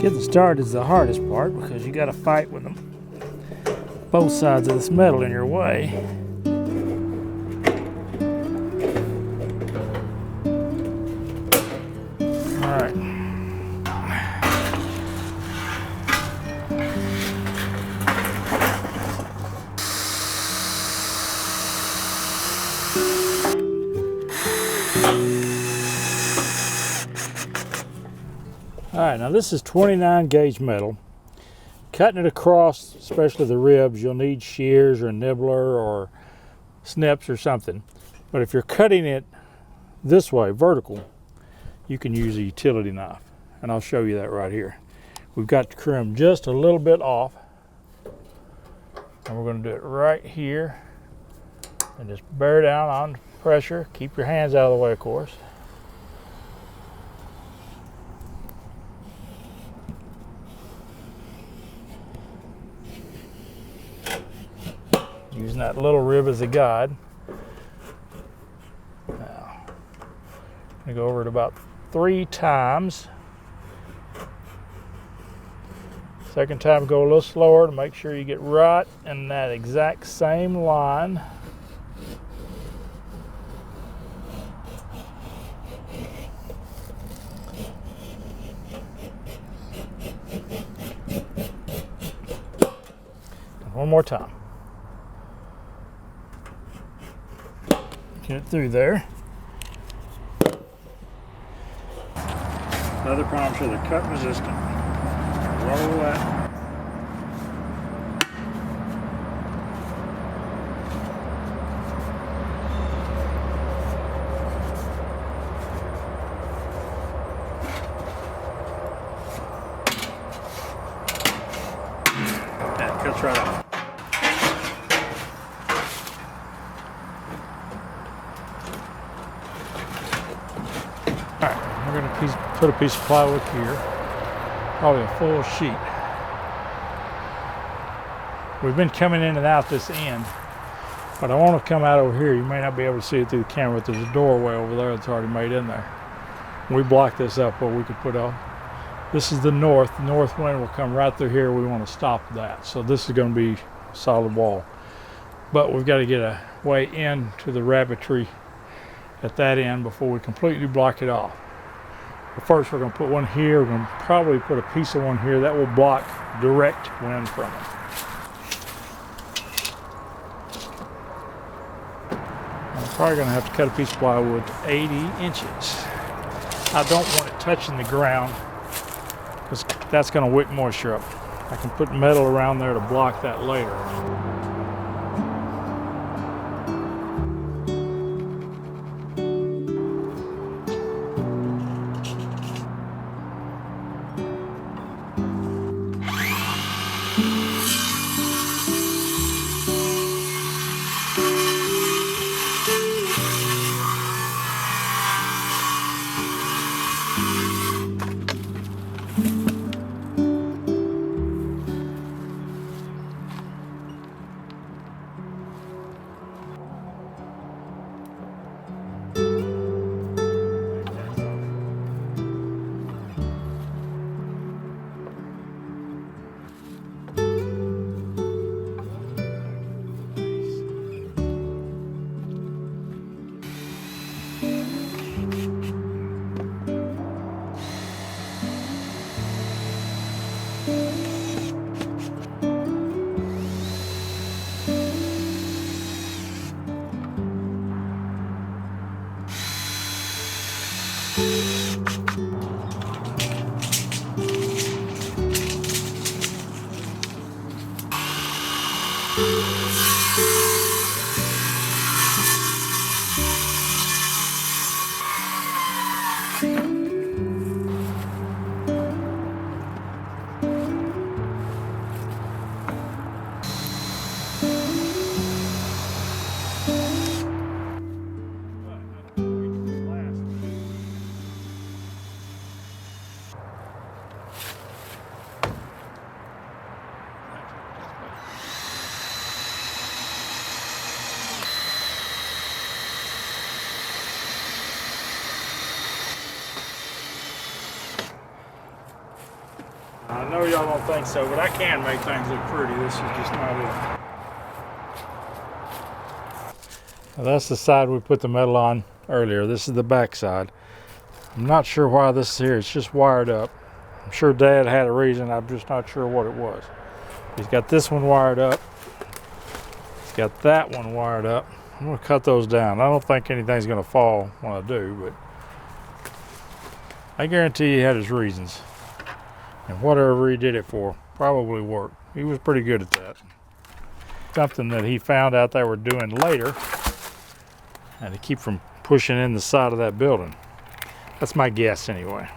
Getting started is the hardest part because you got to fight with them. Both sides of this metal in your way. All right. All right, now this is 29 gauge metal. Cutting it across, especially the ribs, you'll need shears or nibbler or snips or something. But if you're cutting it this way, vertical, you can use a utility knife. And I'll show you that right here. We've got to trim just a little bit off. And we're going to do it right here. And just bear down on pressure. Keep your hands out of the way, of course. Using that little rib as a guide. Now, I'm going to go over it about 3 times. Second time, go a little slower to make sure you get right in that exact same line. And one more time. Get it through there. The other columns are the cut resistant. Roll that. That cuts right off. We're going to put a piece of plywood here, probably a full sheet. We've been coming in and out this end, but I want to come out over here. You may not be able to see it through the camera, but there's a doorway over there that's already made in there. We blocked this up where we could put on. This is the north. The north wind will come right through here. We want to stop that. So this is going to be a solid wall. But we've got to get a way into the rabbitry at that end before we completely block it off. But first we're going to put one here. We're going to probably put a piece of one here that will block direct wind from it. I'm probably going to have to cut a piece of plywood to 80 inches. I don't want it touching the ground because that's going to wick moisture up. I can put metal around there to block that later. I know y'all don't think so, but I can make things look pretty. This is just not it. Now that's the side we put the metal on earlier. This is the back side. I'm not sure why this is here. It's just wired up. I'm sure Dad had a reason. I'm just not sure what it was. He's got this one wired up. He's got that one wired up. I'm going to cut those down. I don't think anything's going to fall when I do, but I guarantee he had his reasons. And whatever he did it for probably worked. He was pretty good at that. Something that he found out they were doing later, and to keep from pushing in the side of that building. That's my guess anyway.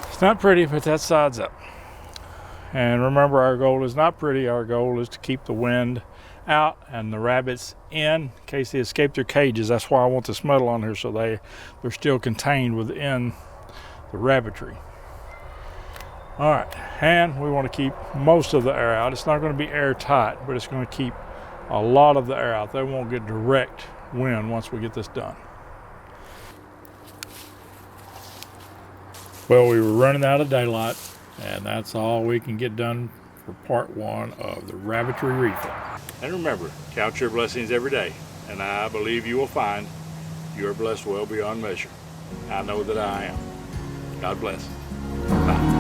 It's not pretty, but that side's up. And remember, our goal is not pretty. Our goal is to keep the wind out and the rabbits in case they escape their cages. That's why I want this metal on here, so they're still contained within the rabbitry. All right, and we want to keep most of the air out. It's not going to be airtight, but it's going to keep a lot of the air out. They won't get direct wind once we get this done. Well, we were running out of daylight, and that's all we can get done for part one of the Rabbitry Refit. And remember, count your blessings every day, and I believe you will find you are blessed well beyond measure. I know that I am. God bless. Bye.